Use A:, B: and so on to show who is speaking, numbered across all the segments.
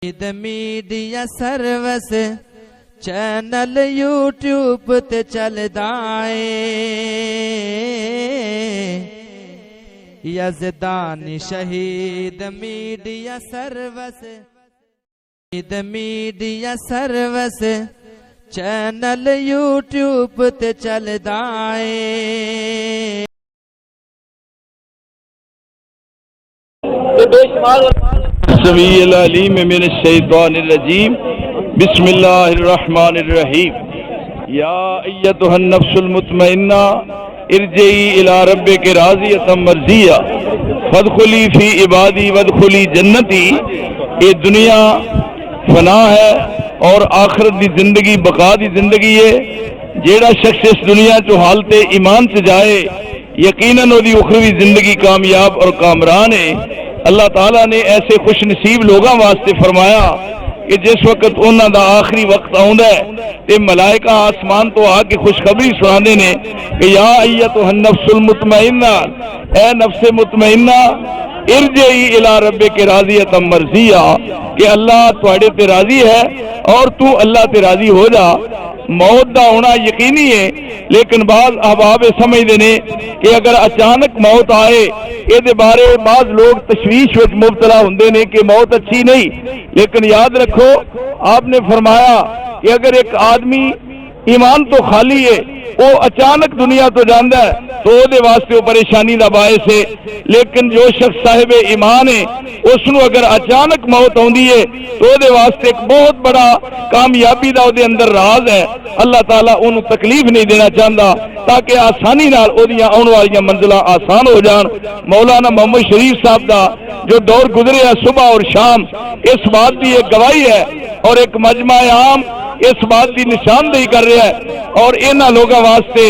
A: Media service channel YouTube تے چلدا اے یزدان شہید میڈیا سروس چینل یوٹیوب تے چلدا اے
B: السمیع العلیم من الشیطان الرجیم بسم اللہ الرحمن الرحیم یا ایتها النفس المطمئنہ ارجعی الی ربک راضیۃ مرضیہ فادخلی فی عبادی وادخلی جنتی. یہ دنیا فنا ہے اور آخرت دی زندگی بقا دی زندگی ہے. جیڑا شخص اس دنیا چو حالت ایمان سے جائے یقیناً وہ دی اخروی زندگی کامیاب اور کامران ہے. اللہ تعالیٰ نے ایسے خوش نصیب لوگاں واسطے فرمایا کہ جس وقت انہاں دا آخری وقت آوندا ہے تے ملائکہ آسمان تو آ کے خوشخبری سناندے نے کہ یا ایتها النفس المطمئنہ، اے نفس مطمئنہ، ارجعی الی ربک راضیۃ مرضیہ، کہ اللہ تواڈے تے راضی ہے اور تو اللہ تے راضی ہو جا. موت دا ہونا یقینی ہے، لیکن بعض احباب سمجھتے ہیں کہ اگر اچانک موت آئے یہ بارے بعض لوگ تشویش وچ مبتلا ہوندے نے کہ موت اچھی نہیں. لیکن یاد رکھو آپ نے فرمایا کہ اگر ایک آدمی ایمان تو خالی ہے وہ اچانک دنیا تو جاندا ہے تو دے واسطے وہ پریشانی دا باعث ہے. لیکن جو شخص صاحب ایمان ہے اس نو اگر اچانک موت ہوندی ہے تو دے واسطے ایک بہت بڑا کامیابی دا دے اندر راز ہے. اللہ تعالیٰ انہوں تکلیف نہیں دینا چاہتا تاکہ آسانی نال او دیاں آن والیاں منزلہ آسان ہو جان. مولانا محمد شریف صاحب دا جو دور گزرے ہے صبح اور شام اس بات کی ایک گواہی ہے اور ایک مجمع عام اس بات کی نشاندہی کر رہا ہے. اور انہاں لوگاں واسطے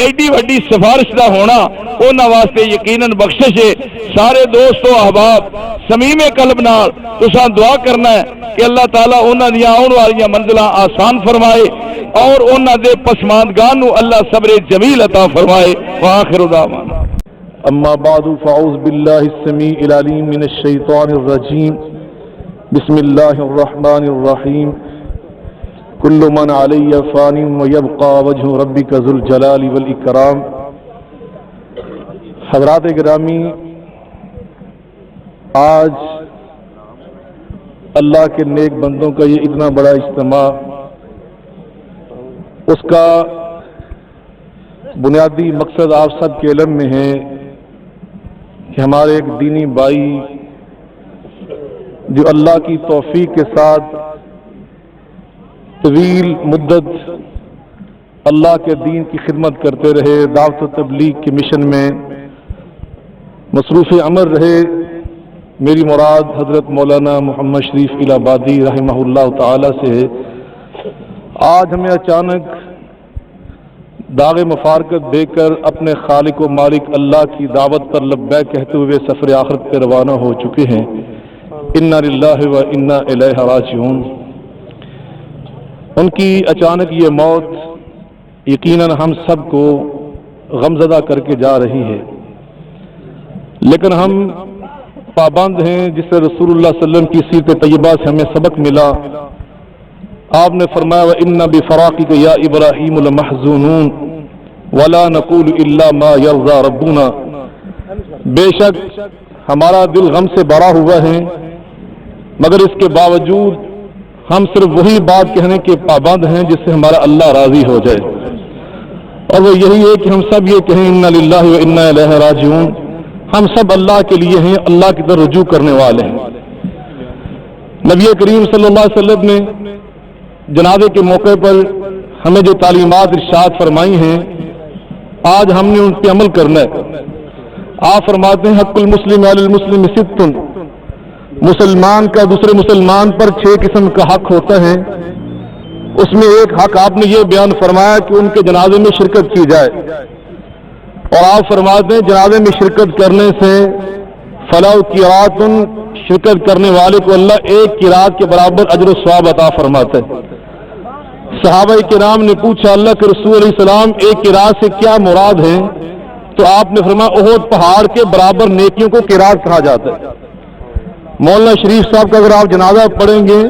B: ایڈی وڈی سفارش دا ہونا انہاں واسطے یقیناً بخشش ہے. سارے دوست و احباب سمیم قلب نال تساں دعا کرنا ہے کہ اللہ تعالیٰ انہاں دیاں آن والیاں منزلاں آسان فرمائے اور انہاں دے پسماندگان نو اللہ صبر جمیل عطا فرمائے. وآخر دعوانا
C: اما بعد فاعوذ باللہ السمیع العلیم من الشیطان الرجیم بسم اللہ الرحمن الرحیم کل من علی فان ویبقى وجہ ربک ذو الجلال والاکرام. حضرات گرامی، آج اللہ کے نیک بندوں کا یہ اتنا بڑا اجتماع، اس کا بنیادی مقصد آپ سب کے علم میں ہے کہ ہمارے ایک دینی بھائی جو اللہ کی توفیق کے ساتھ طویل مدت اللہ کے دین کی خدمت کرتے رہے، دعوت و تبلیغ کے مشن میں مصروف عمل رہے. میری مراد حضرت مولانا محمد شریف الہ آبادی رحمہ اللہ تعالی سے ہے. آج ہمیں اچانک داغ مفارقت دے کر اپنے خالق و مالک اللہ کی دعوت پر لبیک کہتے ہوئے سفر آخرت پہ روانہ ہو چکے ہیں. انا للہ و انا الیہ راجعون. ان کی اچانک یہ موت یقیناً ہم سب کو غمزدہ کر کے جا رہی ہے، لیکن ہم پابند ہیں جس سے رسول اللہ صلی اللہ علیہ وسلم کی سیرت طیبہ سے ہمیں سبق ملا. آپ نے فرمایا وَإِنَّ بِفَرَاقِكَ يَا إِبْرَاهِيمُ لَمَحْزُونُونَ وَلَا نَقُولُ إِلَّا مَا يَرْضَى رَبُّنَا. بے شک ہمارا دل غم سے بھرا ہوا ہے، مگر اس کے باوجود ہم صرف وہی بات کہنے کے پابند ہیں جس سے ہمارا اللہ راضی ہو جائے، اور وہ یہی ہے کہ ہم سب یہ کہیں اِنَّا لِلَّهِ وَإِنَّا إِلَيْهِ رَاجِعُونَ. ہم سب اللہ کے لیے ہیں، اللہ کی طرف رجوع کرنے والے ہیں. نبی کریم صلی اللہ علیہ وسلم نے جنازے کے موقع پر ہمیں جو تعلیمات ارشاد فرمائی ہیں آج ہم نے ان پہ عمل کرنا ہے. آپ فرماتے ہیں حق المسلم علی المسلم ست. مسلمان کا دوسرے مسلمان پر 6 قسم کا حق ہوتا ہے. اس میں ایک حق آپ نے یہ بیان فرمایا کہ ان کے جنازے میں شرکت کی جائے، اور آپ فرماتے ہیں جنازے میں شرکت کرنے سے فلاح قرات، شرکت کرنے والے کو اللہ 1 قرات کے برابر اجر و ثواب عطا فرماتا ہے. صحابہ کرام نے پوچھا اللہ کے رسول علیہ السلام 1 قرات سے کیا مراد ہے؟ تو آپ نے فرمایا احد پہاڑ کے برابر نیکیوں کو قرات کہا جاتا ہے. مولانا شریف صاحب کا اگر آپ جنازہ پڑھیں گے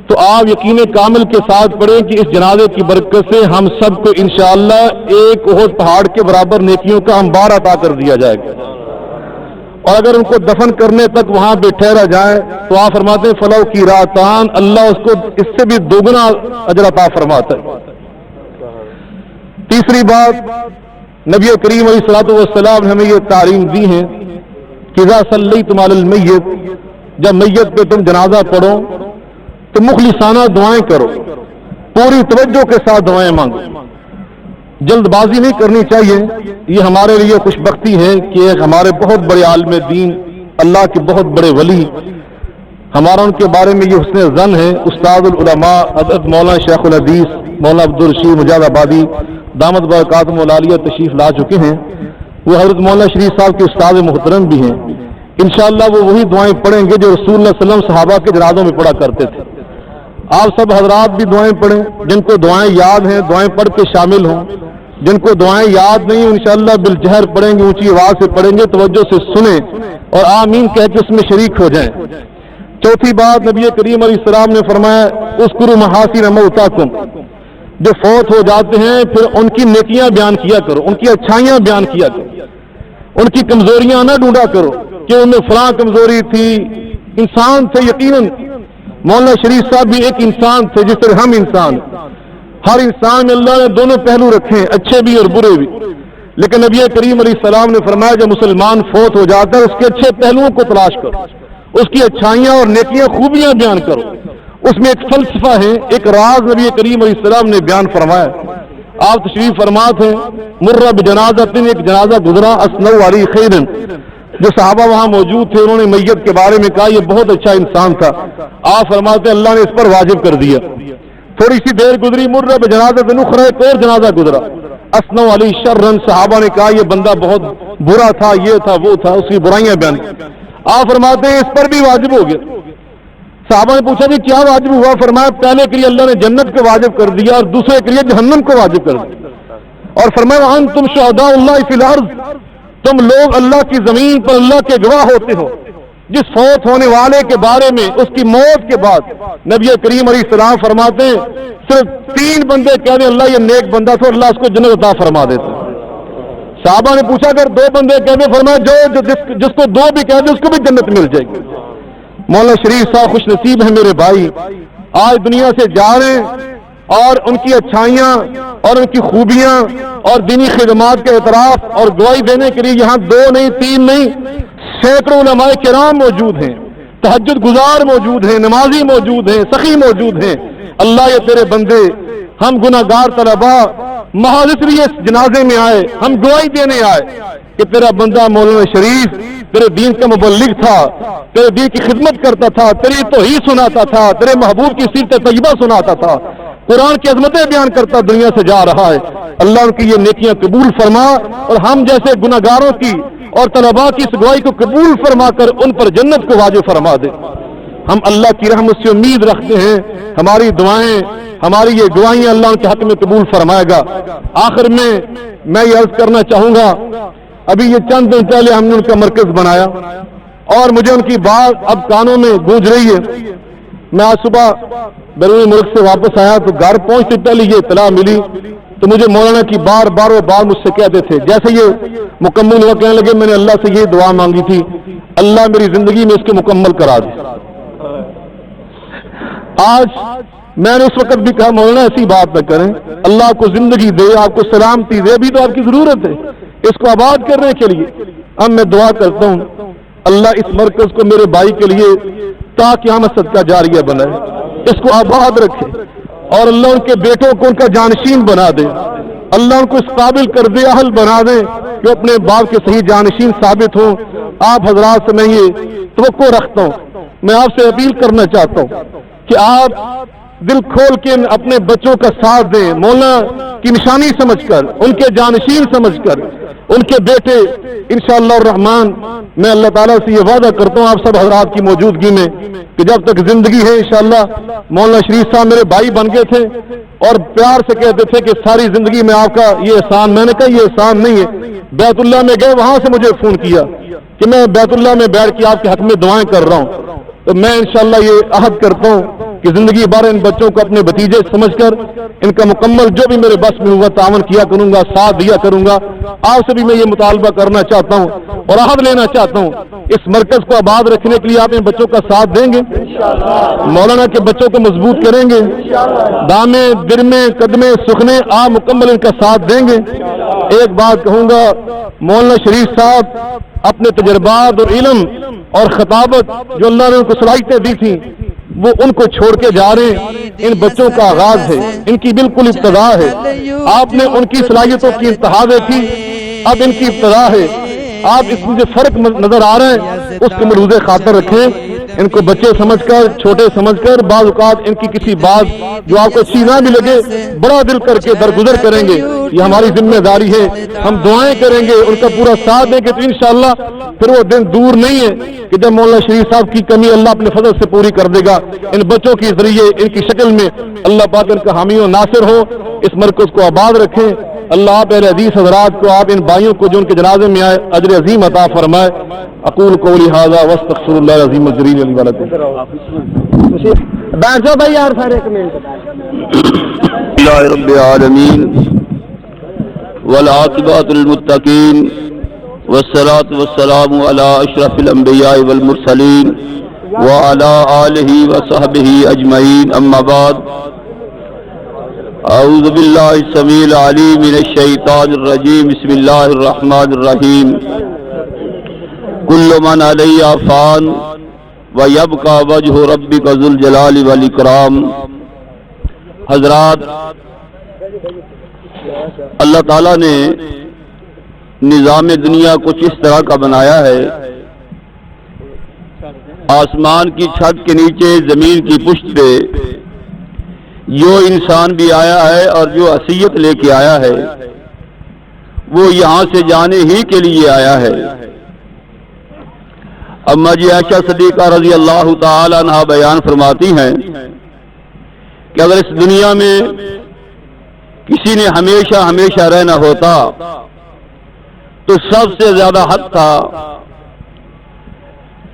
C: تو آپ یقین کامل کے ساتھ پڑھیں کہ اس جنازے کی برکت سے ہم سب کو انشاءاللہ ایک احد پہاڑ کے برابر نیکیوں کا انبار عطا کر دیا جائے گا، اور اگر ان کو دفن کرنے تک وہاں پہ ٹھہرا جائے تو آپ فرماتے ہیں فلو کی راتان، اللہ اس کو اس سے بھی دوگنا اجر عطا فرماتا ہے۔ تیسری بات، نبی کریم علیہ الصلوۃ والسلام نے ہمیں یہ تعلیم دی ہے کہ اذا صلیتم علی المیت، جب میت پہ تم جنازہ پڑھو تو مخلصانہ دعائیں کرو، پوری توجہ کے ساتھ دعائیں مانگو، جلد بازی نہیں کرنی چاہیے۔ یہ ہمارے لیے خوش بختی ہے کہ ایک ہمارے بہت بڑے عالم دین، اللہ کے بہت بڑے ولی، ہمارا ان کے بارے میں یہ حسن ظن ہے، استاد العلماء حضرت مولانا شیخ الحدیث مولانا عبدالرشید مجاہد آبادی دامت برکاتہم العالیہ تشریف لا چکے ہیں۔ وہ حضرت مولانا شریف صاحب کے استاد محترم بھی ہیں، انشاءاللہ وہ وہی دعائیں پڑھیں گے جو رسول اللہ صلی اللہ علیہ وسلم صحابہ کے جنازوں میں پڑھا کرتے تھے۔ آپ سب حضرات بھی دعائیں پڑھیں، جن کو دعائیں یاد ہیں دعائیں پڑھ کے شامل ہوں، جن کو دعائیں یاد نہیں انشاءاللہ بالجہر پڑھیں گے، اونچی آواز سے پڑھیں گے، توجہ سے سنیں اور آمین کہہ کے اس میں شریک ہو جائیں۔ چوتھی بات، نبی کریم علیہ السلام نے فرمایا اذکروا محاسن موتاکم، جو فوت ہو جاتے ہیں پھر ان کی نیکیاں بیان کیا کرو، ان کی اچھائیاں بیان کیا کرو، ان کی کمزوریاں نہ ڈھونڈا کرو کہ ان میں فلاں کمزوری تھی۔ انسان تھے یقیناً، مولانا شریف صاحب بھی ایک انسان تھے جس طرح ہم انسان، ہر انسان میں اللہ نے دونوں پہلو رکھے ہیں، اچھے بھی اور برے بھی، لیکن نبی کریم علیہ السلام نے فرمایا جب مسلمان فوت ہو جاتا ہے اس کے اچھے پہلوؤں کو تلاش کرو، اس کی اچھائیاں اور نیکیاں خوبیاں بیان کرو۔ اس میں ایک فلسفہ ہے، ایک راز نبی کریم علیہ السلام نے بیان فرمایا۔ آپ تشریف فرما تھے، مر بجنازۃ، ایک جنازہ گزرا، اسنو علی خیر، جو صحابہ وہاں موجود تھے انہوں نے میت کے بارے میں کہا یہ بہت اچھا انسان تھا۔ آپ فرماتے اللہ نے اس پر واجب کر دیا۔ تھوڑی سی دیر گزری، مر بجنازۃ اخری، ایک اور جنازہ گزرا، اسنو علی شرن، صحابہ نے کہا یہ بندہ بہت برا تھا، یہ تھا وہ تھا، اس کی برائیاں بیان کی۔ آپ فرماتے ہیں اس پر بھی واجب ہو گیا۔ صحابہ نے پوچھا کہ کیا واجب ہوا؟ فرمایا پہلے کے لیے اللہ نے جنت کو واجب کر دیا اور دوسرے کے لیے جہنم کو واجب کر دیا، اور فرمایا وانتم شہداء اللہ فی الارض، تم لوگ اللہ کی زمین پر اللہ کے گواہ ہوتے ہو۔ جس فوت ہونے والے کے بارے میں اس کی موت کے بعد نبی کریم علیہ السلام فرماتے ہیں صرف 3 بندے کہہ دیں اللہ یہ نیک بندہ تھا، اللہ اس کو جنت عطا فرما دیتا۔ صحابہ نے پوچھا اگر 2 بندے کہہ دیں، فرمایا جس کو 2 بھی کہہ دیں اس کو بھی جنت مل جائے گی۔ مولانا شریف صاحب خوش نصیب ہیں میرے بھائی، آج دنیا سے جا رہے ہیں اور ان کی اچھائیاں اور ان کی خوبیاں اور دینی خدمات کے اعتراف اور گواہی دینے کے لیے یہاں 2 نہیں 3 نہیں سینکڑوں علماء کرام موجود ہیں، تہجد گزار موجود ہیں، نمازی موجود ہیں، سخی موجود ہیں۔ اللہ یہ تیرے بندے، ہم گناہگار طلباء محض اس لیے اس جنازے میں آئے، ہم گواہی دینے آئے کہ تیرا بندہ مولانا شریف تیرے دین کا مبلغ تھا، تیرے دین کی خدمت کرتا تھا، تیری توحید سناتا تھا، تیرے محبوب کی سیرت طیبہ سناتا تھا، قرآن کی عظمتیں بیان کرتا دنیا سے جا رہا ہے۔ اللہ ان کی یہ نیکیاں قبول فرما اور ہم جیسے گناہگاروں کی اور طلباء کی اس گواہی کو قبول فرما کر ان پر جنت کو واجب فرما دے۔ ہم اللہ کی رحمت سے امید رکھتے ہیں، ہماری دعائیں ہماری یہ گواہیاں اللہ ان کے حق میں قبول فرمائے گا۔ آخر میں یہ عرض کرنا چاہوں گا، ابھی یہ چند دن پہلے ہم نے ان کا مرکز بنایا اور مجھے ان کی بات اب کانوں میں گونج رہی ہے۔ میں آج صبح بیرون ملک سے واپس آیا تو گھر پہنچتے پہلے یہ اطلاع ملی تو مجھے مولانا کی بار مجھ سے کہتے تھے، جیسے یہ مکمل ہوا کہنے لگے میں نے اللہ سے یہ دعا مانگی تھی اللہ میری زندگی میں اس کو مکمل کرا دے۔ آج میں نے اس وقت بھی کہا مولانا ایسی بات نہ کریں، اللہ آپ کو زندگی دے، آپ کو سلامتی دے، ابھی تو آپ کی ضرورت ہے اس کو آباد کرنے کے لیے۔ اب میں دعا کرتا ہوں اللہ اس مرکز کو میرے بھائی کے لیے تاکہ ہم صدقہ جاریہ بنائے، اس کو آباد رکھے اور اللہ ان کے بیٹوں کو ان کا جانشین بنا دے، اللہ ان کو اس قابل کر دے، اہل بنا دے کہ اپنے باپ کے صحیح جانشین ثابت ہوں۔ آپ حضرات سے میں یہ توقع رکھتا ہوں، میں آپ سے اپیل کرنا چاہتا ہوں کہ آپ دل کھول کے اپنے بچوں کا ساتھ دیں، مولانا کی نشانی سمجھ کر، ان کے جانشین سمجھ کر، ان کے بیٹے انشاءاللہ الرحمن میں اللہ تعالیٰ سے یہ وعدہ کرتا ہوں آپ سب حضرات کی موجودگی میں کہ جب تک زندگی ہے انشاءاللہ مولانا شریف صاحب میرے بھائی بن گئے تھے اور پیار سے کہتے تھے کہ ساری زندگی میں آپ کا یہ احسان، میں نے کہا یہ احسان نہیں ہے۔ بیت اللہ میں گئے، وہاں سے مجھے فون کیا کہ میں بیت اللہ میں بیٹھ کے آپ کے حق میں دعائیں کر رہا ہوں، تو میں انشاءاللہ یہ عہد کرتا ہوں کہ زندگی بھر ان بچوں کو اپنے بھتیجے سمجھ کر ان کا مکمل جو بھی میرے بس میں ہوگا تعاون کیا کروں گا، ساتھ دیا کروں گا۔ آپ سے بھی میں یہ مطالبہ کرنا چاہتا ہوں اور عہد لینا چاہتا ہوں، اس مرکز کو آباد رکھنے کے لیے آپ ان بچوں کا ساتھ دیں گے، مولانا کے بچوں کو مضبوط کریں گے، دامے درمے قدمے سخنے آپ مکمل ان کا ساتھ دیں گے۔ ایک بات کہوں گا، مولانا شریف صاحب اپنے تجربات اور علم اور خطابت جو اللہ نے ان کو صلاحیتیں دی تھیں وہ ان کو چھوڑ کے جا رہے ہیں۔ ان بچوں کا آغاز ہے، ان کی بالکل ابتدا ہے۔ آپ نے ان کی صلاحیتوں کی انتہا دیکھی، اب ان کی ابتدا ہے۔ آپ اس میں جو فرق نظر آ رہے ہیں اس کو ملحوظ خاطر رکھیں۔ ان کو بچے سمجھ کر، چھوٹے سمجھ کر، بعض اوقات ان کی کسی بات جو آپ کو اچھی نہ بھی لگے بڑا دل کر کے درگزر کریں گے، یہ ہماری ذمہ داری ہے۔ ہم دعائیں کریں گے، ان کا پورا ساتھ دیں گے تو انشاءاللہ پھر وہ دن دور نہیں ہے کہ جب مولانا شریف صاحب کی کمی اللہ اپنے فضل سے پوری کر دے گا۔ ان بچوں کے ذریعے ان کی شکل میں اللہ پاک ان کا حامی و ناصر ہو، اس مرکز کو آباد رکھیں۔ اللہ آپ اہل حدیث حضرات کو، آپ ان بھائیوں کو جو ان کے جنازے میں آئے اجر عظیم عطا فرمائے۔ اقول قولی ھذا واستغفر اللہ العظیم الجلیل لی ولکم۔
D: بیٹھ جاؤ بھائی یار سارے ایک منٹ۔
B: اللہ رب العالمین والعاقبۃ للمتقین والصلاۃ والسلام علی اشرف الانبیاء والمرسلین وعلی آلہ وصحبہ اجمعین، اما بعد، اعوذ باللہ السمیع العلیم من الشیطان الرجیم، بسم اللہ الرحمن الرحیم، کل من علیہ فان ویبقى وجہ ربک ذو الجلال والاکرام۔ حضرات، اللہ تعالیٰ نے نظام دنیا کچھ اس طرح کا بنایا ہے، آسمان کی چھت کے نیچے زمین کی پشت پہ جو انسان بھی آیا ہے اور جو عصیت لے کے آیا ہے وہ یہاں سے جانے ہی کے لیے آیا ہے۔ اما جی عائشہ صدیقہ رضی اللہ تعالی عنہا بیان فرماتی ہیں کہ اگر اس دنیا میں کسی نے ہمیشہ ہمیشہ رہنا ہوتا تو سب سے زیادہ حق تھا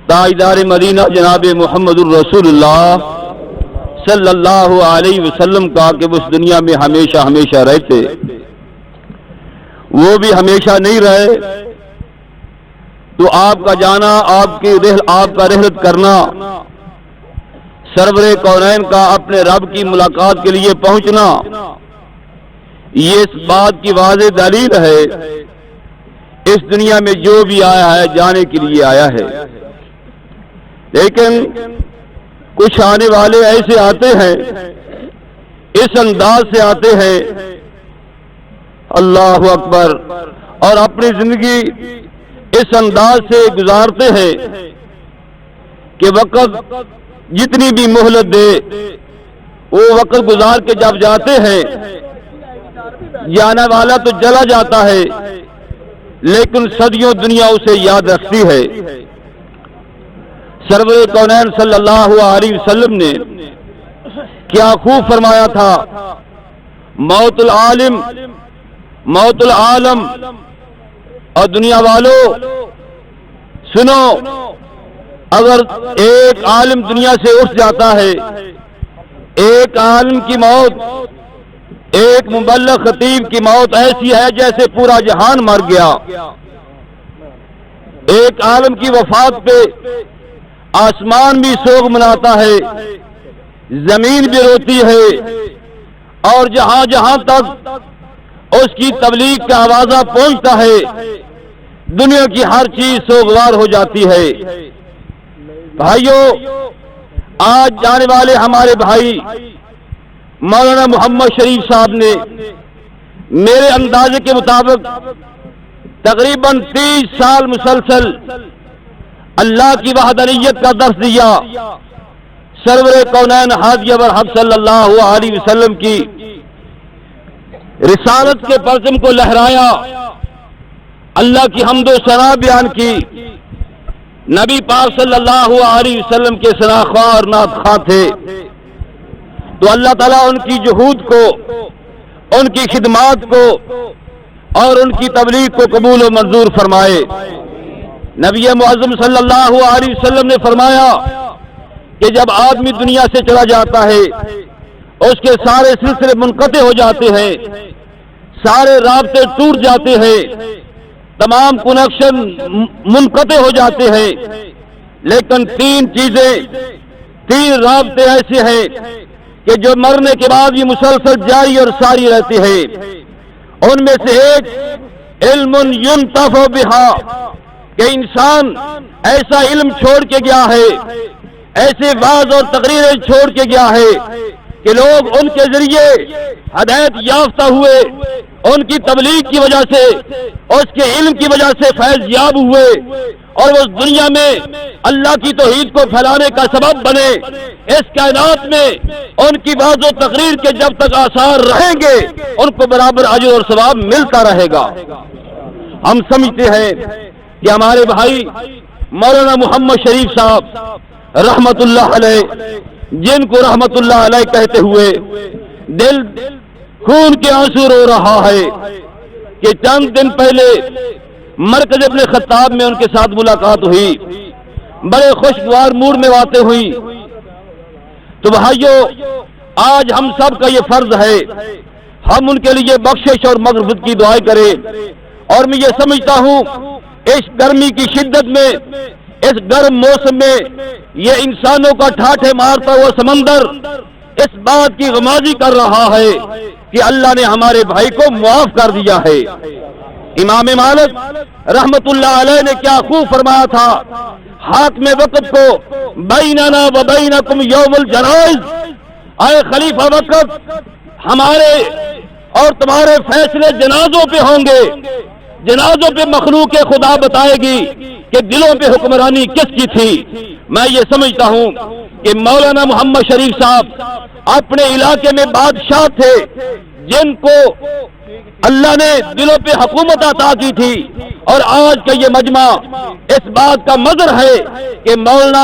B: تاجدار مدینہ جناب محمد الرسول اللہ صلی اللہ علیہ وسلم کا کہ وہ اس دنیا میں ہمیشہ ہمیشہ رہتے۔ وہ بھی ہمیشہ نہیں رہے تو آپ کا جانا، آپ کا رحلت کرنا، سرور کونین کا اپنے رب کی ملاقات کے لیے پہنچنا، یہ اس بات کی واضح دلیل ہے اس دنیا میں جو بھی آیا ہے جانے کے لیے آیا ہے۔ لیکن کچھ آنے والے ایسے آتے ہیں، اس انداز سے آتے ہیں، اللہ اکبر، اور اپنی زندگی اس انداز سے گزارتے ہیں کہ وقت جتنی بھی مہلت دے وہ وقت گزار کے جب جاتے ہیں جانے والا تو چلا جاتا ہے لیکن صدیوں دنیا اسے یاد رکھتی ہے۔ سرور کونین صلی اللہ علیہ وسلم نے کیا خوب فرمایا تھا، موت العالم موت العالم، اور دنیا والوں سنو، اگر ایک عالم دنیا سے اٹھ جاتا ہے، ایک عالم کی موت، ایک مبلغ خطیب کی موت ایسی ہے جیسے پورا جہان مر گیا۔ ایک عالم کی وفات پہ آسمان بھی سوگ مناتا ہے، زمین بھی روتی ہے، اور جہاں جہاں تک اس کی تبلیغ کا آوازہ پہنچتا ہے دنیا کی ہر چیز سوگوار ہو جاتی ہے۔ بھائیوں، آج جانے والے ہمارے بھائی مولانا محمد شریف صاحب نے میرے اندازے کے مطابق تقریباً 30 سال مسلسل اللہ کی وحدانیت کا درس دیا، سرور کونین حاجی برحق صلی اللہ علیہ وسلم کی رسالت کے پرچم کو لہرایا، اللہ کی حمد و ثنا بیان کی، نبی پاک صلی اللہ علیہ وسلم کے ثنا خواہ اور نعت خواہ تھے۔ تو اللہ تعالیٰ ان کی جہود کو، ان کی خدمات کو اور ان کی تبلیغ کو قبول و منظور فرمائے۔ نبی معظم صلی اللہ علیہ وسلم نے فرمایا،
D: کہ جب آدمی دنیا سے چلا جاتا ہے اس کے سارے سلسلے منقطع ہو جاتے ہیں، سارے رابطے ٹوٹ جاتے ہیں، تمام کنیکشن منقطع ہو جاتے ہیں، لیکن تین رابطے ایسے ہیں کہ جو مرنے کے بعد بھی مسلسل جاری اور ساری رہتے ہیں۔ ان میں سے ایک علم ينتفع بہا، کہ انسان ایسا علم چھوڑ کے گیا ہے، ایسے وعظ اور تقریریں چھوڑ کے گیا ہے کہ لوگ ان کے ذریعے ہدایت یافتہ ہوئے، ان کی تبلیغ کی وجہ سے، اس کے علم کی وجہ سے فیض یاب ہوئے، اور اس دنیا میں اللہ کی توحید کو پھیلانے کا سبب بنے۔ اس کائنات میں ان کی وعظ و تقریر کے جب تک آثار رہیں گے ان کو برابر اجر اور ثواب ملتا رہے گا۔ ہم سمجھتے ہیں کہ ہمارے بھائی مولانا محمد شریف صاحب رحمت اللہ علیہ، جن کو رحمت اللہ علیہ کہتے ہوئے دل خون کے آنسو رو رہا ہے کہ چند دن پہلے مرکز ابن خطاب میں ان کے ساتھ ملاقات ہوئی، بڑے خوشگوار موڈ میں باتیں ہوئی۔ تو بھائیو، آج ہم سب کا یہ فرض ہے ہم ان کے لیے بخشش اور مغفرت کی دعائیں کریں۔ اور میں یہ سمجھتا ہوں اس گرمی کی شدت میں، اس گرم موسم میں، یہ انسانوں کا ٹھاٹھے مارتا ہوا سمندر اس بات کی غمازی کر رہا ہے کہ اللہ نے ہمارے بھائی کو معاف کر دیا ہے۔ امام مالک رحمت اللہ علیہ نے کیا خوب فرمایا تھا، حاکم وقت کو بیننا و بینکم یوم الجنائز، اے خلیفہ وقت ہمارے اور تمہارے فیصلے جنازوں پہ ہوں گے۔ جنازوں پہ مخلوق خدا بتائے گی کہ دلوں پہ حکمرانی کس کی تھی۔ میں یہ سمجھتا ہوں کہ مولانا محمد شریف صاحب اپنے علاقے میں بادشاہ تھے جن کو اللہ نے دلوں پہ حکومت عطا کی تھی، اور آج کا یہ مجمع اس بات کا مظہر ہے کہ مولانا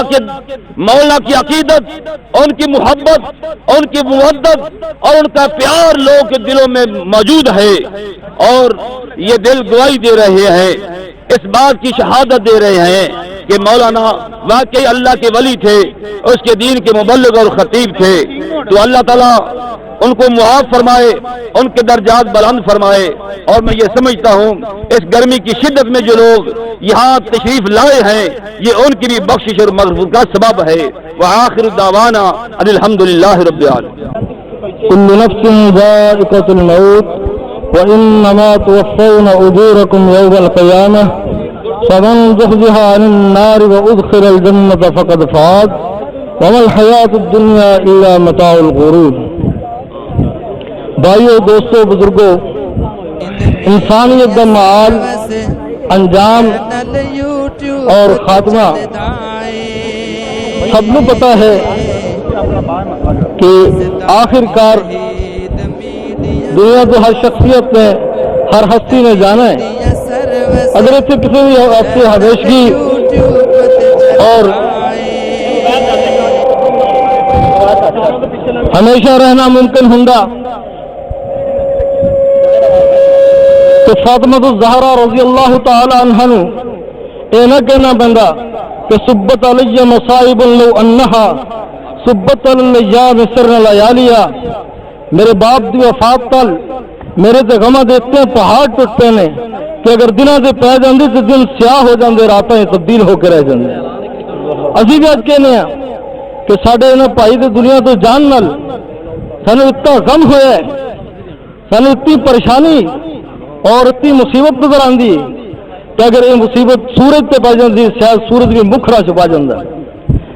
D: کی عقیدت، ان کی محبت، ان کی مودت اور ان کا پیار لوگوں کے دلوں میں موجود ہے، اور یہ دل گواہی دے رہے ہیں، اس بات کی شہادت دے رہے ہیں کہ مولانا واقعی اللہ کے ولی تھے، اس کے دین کے مبلغ اور خطیب تھے۔ تو اللہ تعالیٰ ان کو معاف فرمائے، ان کے درجات بلند فرمائے۔ اور میں یہ سمجھتا ہوں اس گرمی کی شدت میں جو لوگ یہاں تشریف لائے ہیں یہ ان کی بھی بخشش اور مغفرت کا سبب ہے۔ وآخر دعوانا ان الحمدللہ رب العالمین۔
C: كل نفس ذائقة الموت وإنما توفون أجوركم يوم القيامة فمن زحزح عن النار وأدخل الجنة فقد فاز وما الحياة الدنيا إلا متاع الغرور۔ بھائیو، دوستو، بزرگوں، انسانیت کا معال، انجام اور خاتمہ سب کو پتا ہے کہ آخر کار دنیا تو ہر شخصیت نے، ہر ہستی نے جانا ہے۔ اگر اسے کسی بھی ایسی ہمیشگی اور ہمیشہ رہنا ممکن ہوندا تو فاطمہ الزہرا رضی اللہ تعالی عنہ نو اے نہ کہنا بندہ کہ سبت علی مصائب لو انہا سبت علی سر لیالیا، میرے باپ دی وفات تل میرے تے غمہ دیتے پہاڑ ٹوٹتے نے کہ اگر دنوں سے پہ جاندے تو دن سیاہ ہو جاندے، راتیں تبدیل ہو کے رہ جاندے۔ اسی بھی اج کہنے ہیں کہ ساڈے انہاں بھائی دے دنیا تو جان نال سانو اتنا غم ہویا ہے، سانو اتنی پریشانی اور اتنی مصیبت نظر آندی کہ اگر یہ مصیبت سورج تے پہ جاندی شاید سورج بھی مکھڑا چھپا جاندا۔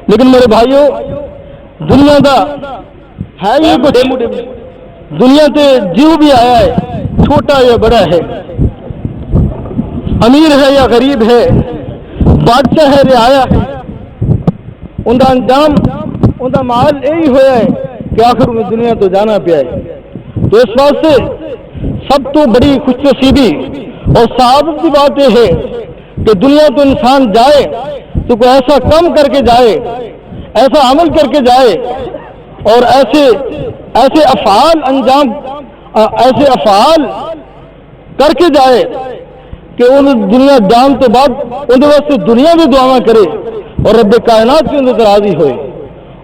C: لیکن میرے بھائیو، دنیا دا ہے یہ کچھ، دنیا تے جیو بھی آیا ہے، چھوٹا یا بڑا ہے، امیر ہے یا غریب ہے، بادشاہ ہے رعایا ہے، ان کا انجام، ان کا مال یہی ہوا ہے کہ آخر میں دنیا تو جانا پیا ہے۔ تو اس واسطے سب تو بڑی خوش نصیبی اور سعادت کی بات یہ ہے کہ دنیا تو انسان جائے تو کوئی ایسا کام کر کے جائے، ایسا عمل کر کے جائے اور ایسے افعال انجام، ایسے افعال کر کے جائے کہ ان دنیا جان تو بعد ان واسطے دنیا بھی دعا کرے اور رب کائنات کے اندر راضی ہوئے۔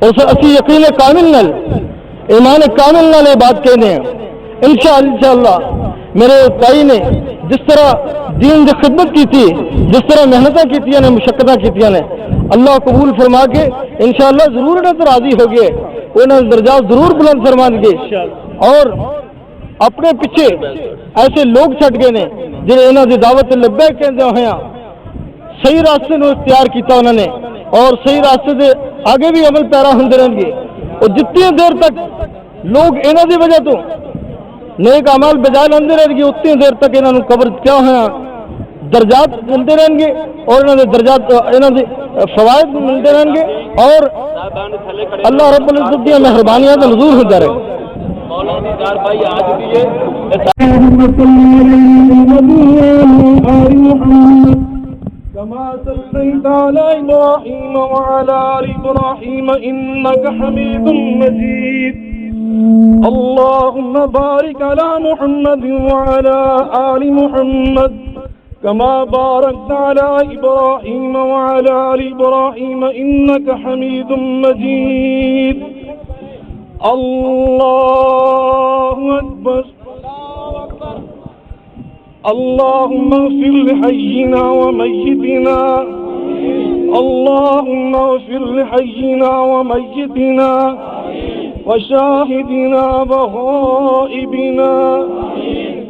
C: اس اسی یقین کامل نال ایمان کامل نال یہ بات کہنے ہیں انشاءاللہ میرے بھائی نے جس طرح دین کی خدمت کی تھی، جس طرح محنتیں کی نے، مشقتیں کی نے، اللہ قبول فرما کے انشاءاللہ ضرور انہیں راضی ہو گئے، انہیں درجات ضرور بلند فرما گے، اور اپنے پیچھے ایسے لوگ چھٹ گئے نے جنہیں انہوں کی دعوت لبیک کہتے ہوئے صحیح راستے کو اختیار کیتا انہوں نے، اور صحیح راستے سے آگے بھی عمل پیرا ہوتے رہیں گے، اور جتنی دیر تک لوگ انہوں کی وجہ تو نیک اعمال بجائے لاندے رہیں گے اتنی دیر تک انہوں قبر کیا ہوا درجات ملتے رہیں گے، اور انہوں نے درجات انہوں نے فوائد ملتے رہیں گے، اور اللہ رب العزت کی مہربانیاں تو نزول ہوتا رہے۔
E: كما صليت على إبراهيم وعلى آل إبراهيم إنك حميد مجيد اللهم بارك على محمد وعلى آل محمد كما باركت على إبراهيم وعلى آل إبراهيم إنك حميد مجيد الله أكبر اللهم اغفر لحينا وميتنا اللهم اغفر لحينا وميتنا وشاهدنا وغائبنا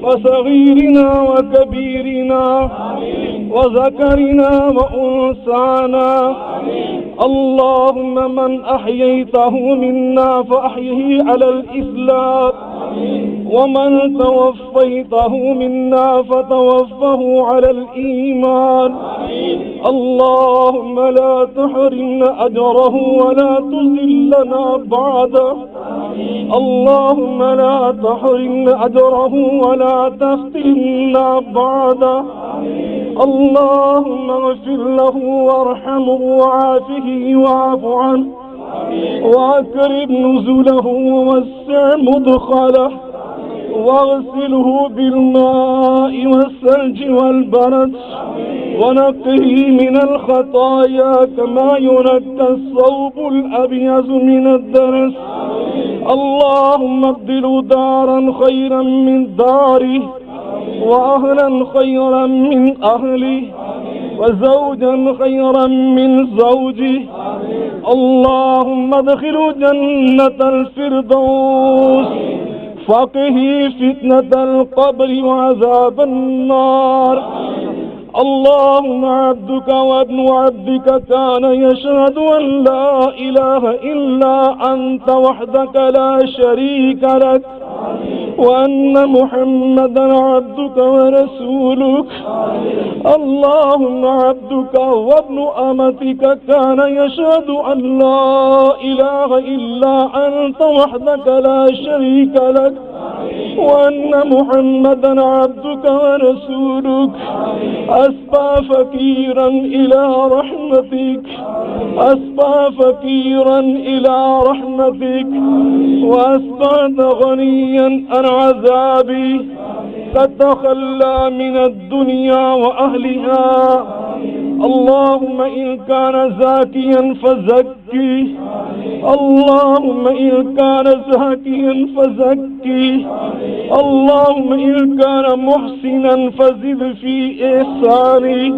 E: وصغيرنا وكبيرنا وذكرنا وأنثانا اللهم من أحييته منا فأحيه على الإسلام ومن توفيته منا فتوفه على الإيمان اللهم لا تحرمنا أجره ولا تذلنا بعده اللهم لا تحرمنا أجره ولا تفتنا بعده اللهم اغفر له وارحمه وعافه واعف عنه وأكرم نزله ووسع مدخله واغسله بالماء والثلج والبرد ونقه من الخطايا كما ينقى الثوب الأبيض من الدنس اللهم ابدله دارا خيرا من داره وأهلا خيرا من أهله وزوجا خيرا من زوجه اللهم ادخله جنة الفردوس فقه فتنة القبر وعذاب النار اللهم عبدك وابن عبدك كان يشهد أن لا إله إلا أنت وحدك لا شريك لك وأن محمدا عبدك ورسولك اللهم عبدك وابن أمتك كان يشهد أن لا إله إلا أنت وحدك لا شريك لك وأن محمدا عبدك ورسولك أصبح فقيرا إلى رحمتك أصبح فقيرا إلى رحمتك وأصبحت غنيا عن عذابي قد تخلى من الدنيا وأهلها اللهم إن كان زاكيا فزكيه اللهم إن كان زاكيا فزكيه اللهم إن كان محسنا فزد في إحسانه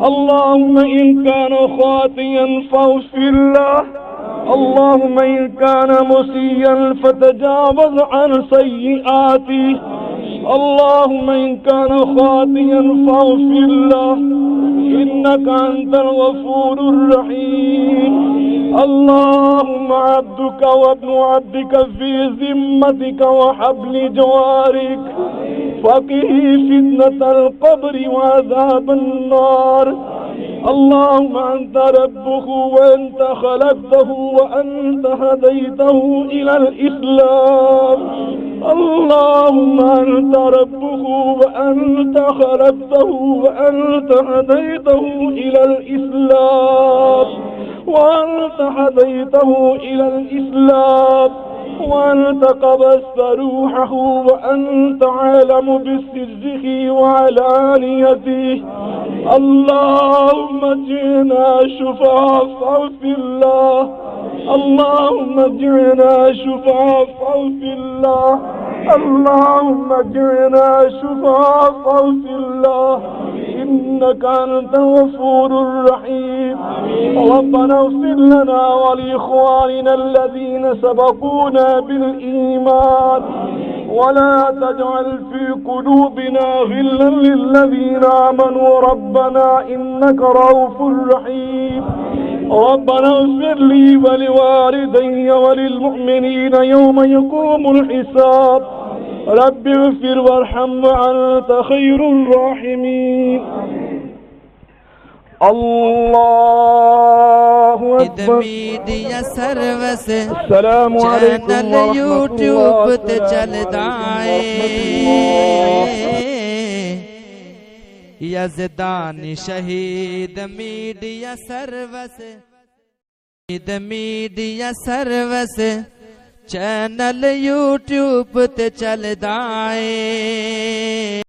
E: اللهم إن كان خاطئا فاغفر له اللهم إن كان مسيئا فتجاوز عن سيئاته اللهم إن كان خاطئا فاغفر له إنك أنت الغفور الرحيم اللهم عبدك وابن عبدك في ذمتك وحبل جوارك فقه فتنة القبر وعذاب النار اللهم أنت ربه وأنت خلقته وأنت هديته إلى الإسلام اللهم أنت ربه وأنت خلقته وأنت هديته إلى الإسلام وأنت هديته إلى الإسلام وأنت قبضت روحه وأنت عالم بسره وعلانيته اللهم جئنا شفاعا فاغفر الله اللهم اجعلنا شفعاء في الله اللهم اجعلنا شفعاء في الله إنك أنت الغفور الرحيم ربنا اغفر لنا ولإخواننا الذين سبقونا بالإيمان ولا تجعل في قلوبنا غلا للذين آمنوا ربنا إنك رؤوف رحيم ربنا اغفر لي ولوالدي وللمؤمنين يوم يقوم الحساب رب اغفر وارحم وأنت خير الراحمين اللہ اکبر
A: میڈیا سروس
E: السلام علیکم
A: چینل
E: ورحمۃ
A: یوٹیوب تے
E: اللہ
A: چلدا اے یزدانی شہید میڈیا سروس چینل یوٹیوب تے چلدا اے